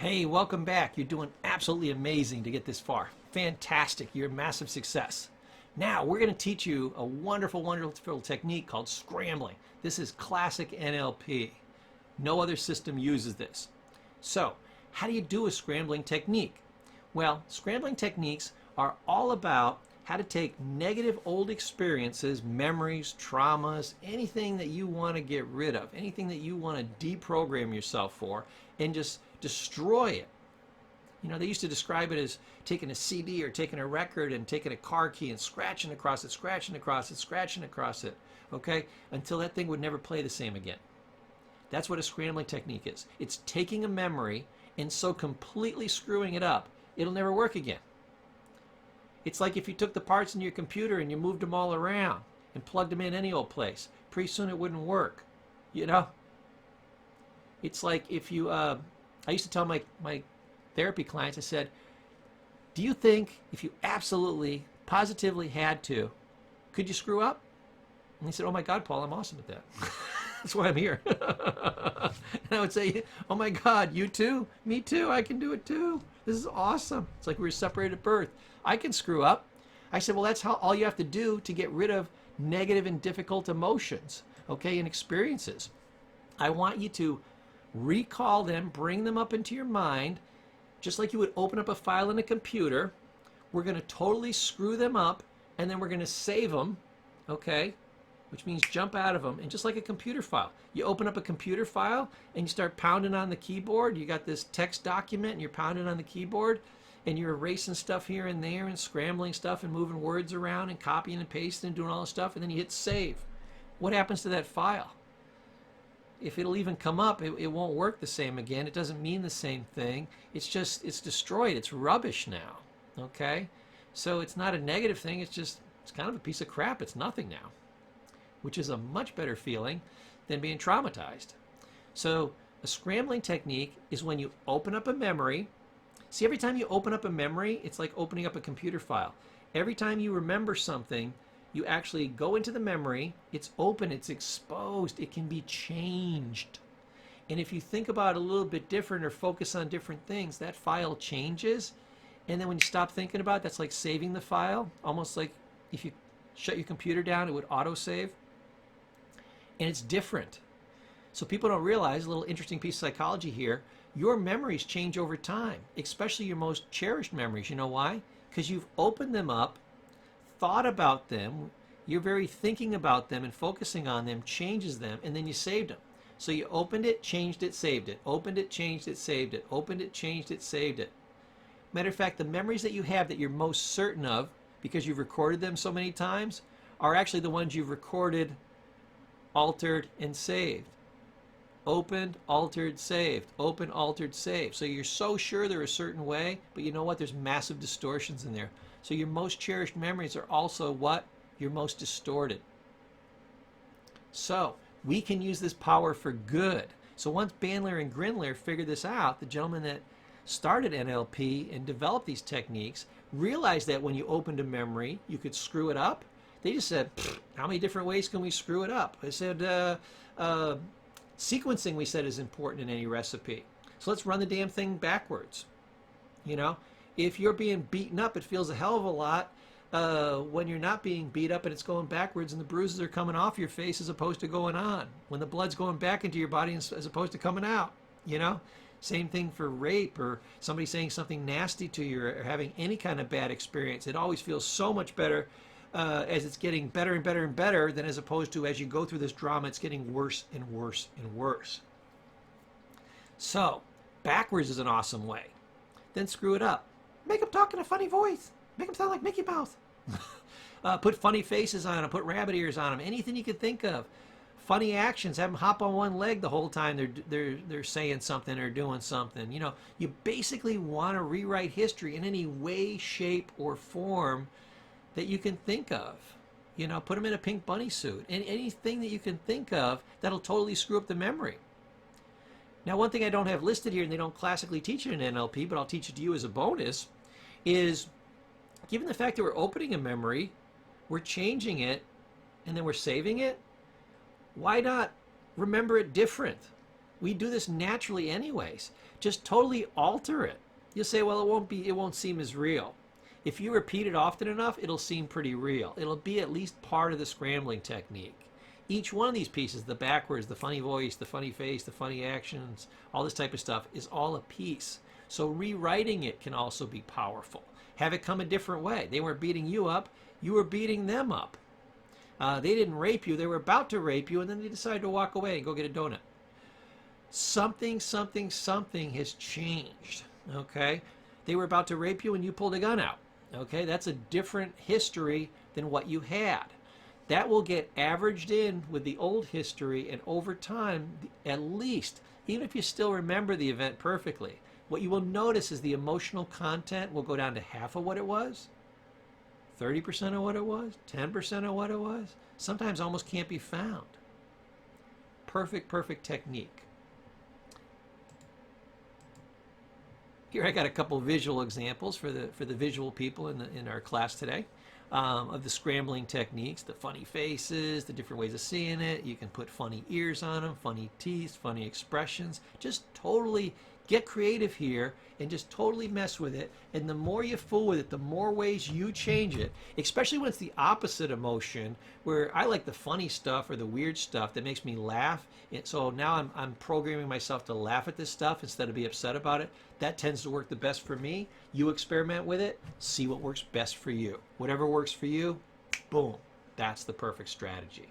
Hey, welcome back. You're doing absolutely amazing to get this far. Fantastic. You're a massive success. Now, we're going to teach you a wonderful, wonderful technique called scrambling. This is classic NLP. No other system uses this. So, how do you do a scrambling technique? Well, scrambling techniques are all about how to take negative old experiences, memories, traumas, anything that you want to get rid of, anything that you want to deprogram yourself for, and just destroy it. You know, they used to describe it as taking a CD or taking a record and taking a car key and scratching across it, scratching across it, scratching across it, okay, until that thing would never play the same again. That's what a scrambling technique is. It's taking a memory and so completely screwing it up, it'll never work again. It's like if you took the parts in your computer and you moved them all around and plugged them in any old place. Pretty soon it wouldn't work, you know? It's like if you, I used to tell my therapy clients, I said, do you think if you absolutely, positively had to, could you screw up? And they said, oh my God, Paul, I'm awesome at that. That's why I'm here. And I would say, oh my God, you too? Me too, I can do it too. This is awesome. It's like we were separated at birth. I can screw up. I said, well, that's how all you have to do to get rid of negative and difficult emotions, okay, and experiences. I want you to recall them, bring them up into your mind, just like you would open up a file in a computer. We're going to totally screw them up, and then we're going to save them, okay, which means jump out of them. And just like a computer file, you open up a computer file and you start pounding on the keyboard. You got this text document and you're pounding on the keyboard and you're erasing stuff here and there and scrambling stuff and moving words around and copying and pasting and doing all this stuff, and then you hit save. What happens to that file? If it'll even come up, it won't work the same again. It doesn't mean the same thing. It's just, it's destroyed. It's rubbish now, okay? So it's not a negative thing. It's just, it's kind of a piece of crap. It's nothing now, which is a much better feeling than being traumatized. So a scrambling technique is when you open up a memory. See, every time you open up a memory, it's like opening up a computer file. Every time you remember something, you actually go into the memory, it's open, it's exposed, it can be changed. And if you think about it a little bit different or focus on different things, that file changes. And then when you stop thinking about it, that's like saving the file, almost like if you shut your computer down, it would autosave. And it's different. So people don't realize, a little interesting piece of psychology here, your memories change over time, especially your most cherished memories. You know why? Because you've opened them up, thought about them, you're very thinking about them and focusing on them changes them, and then you saved them. So you opened it, changed it, saved it. Opened it, changed it, saved it. Opened it, changed it, saved it. Matter of fact, the memories that you have that you're most certain of, because you've recorded them so many times, are actually the ones you've recorded, altered, and saved. Opened, altered, saved. Open, altered, saved. So you're so sure they're a certain way, but you know what? There's massive distortions in there. So your most cherished memories are also what? Your most distorted. So we can use this power for good. So once Bandler and Grinder figured this out, the gentleman that started NLP and developed these techniques, realized that when you opened a memory, you could screw it up. They just said, how many different ways can we screw it up? I said, sequencing, we said, is important in any recipe. So let's run the damn thing backwards. You know, if you're being beaten up, it feels a hell of a lot when you're not being beat up and it's going backwards and the bruises are coming off your face as opposed to going on. When the blood's going back into your body as opposed to coming out, you know? Same thing for rape or somebody saying something nasty to you or having any kind of bad experience. It always feels so much better as it's getting better and better and better than as opposed to as you go through this drama, it's getting worse and worse and worse. So, backwards is an awesome way. Then screw it up. Make them talk in a funny voice. Make them sound like Mickey Mouse. Put funny faces on them. Put rabbit ears on them. Anything you can think of. Funny actions. Have them hop on one leg the whole time they're saying something or doing something. You know, you basically want to rewrite history in any way, shape, or form that you can think of. You know, put them in a pink bunny suit. Anything that you can think of that'll totally screw up the memory. Now, one thing I don't have listed here, and they don't classically teach it in NLP, but I'll teach it to you as a bonus, is given the fact that we're opening a memory, we're changing it, and then we're saving it, why not remember it different? We do this naturally anyways. Just totally alter it. You'll say, well, it won't seem as real. If you repeat it often enough, it'll seem pretty real. It'll be at least part of the scrambling technique. Each one of these pieces, the backwards, the funny voice, the funny face, the funny actions, all this type of stuff, is all a piece. So rewriting it can also be powerful. Have it come a different way. They weren't beating you up, you were beating them up. They didn't rape you, they were about to rape you, and then they decided to walk away and go get a donut. Something has changed, okay? They were about to rape you and you pulled a gun out, okay? That's a different history than what you had. That will get averaged in with the old history, and over time, at least, even if you still remember the event perfectly, what you will notice is the emotional content will go down to half of what it was, 30% of what it was, 10% of what it was. Sometimes almost can't be found. Perfect technique. Here I got a couple visual examples for the visual people in our class today of the scrambling techniques, the funny faces, the different ways of seeing it. You can put funny ears on them, funny teeth, funny expressions. Just totally get creative here and just totally mess with it. And the more you fool with it, the more ways you change it, especially when it's the opposite emotion, where I like the funny stuff or the weird stuff that makes me laugh. And so now I'm programming myself to laugh at this stuff instead of be upset about it. That tends to work the best for me. You experiment with it, see what works best for you. Whatever works for you, boom, that's the perfect strategy.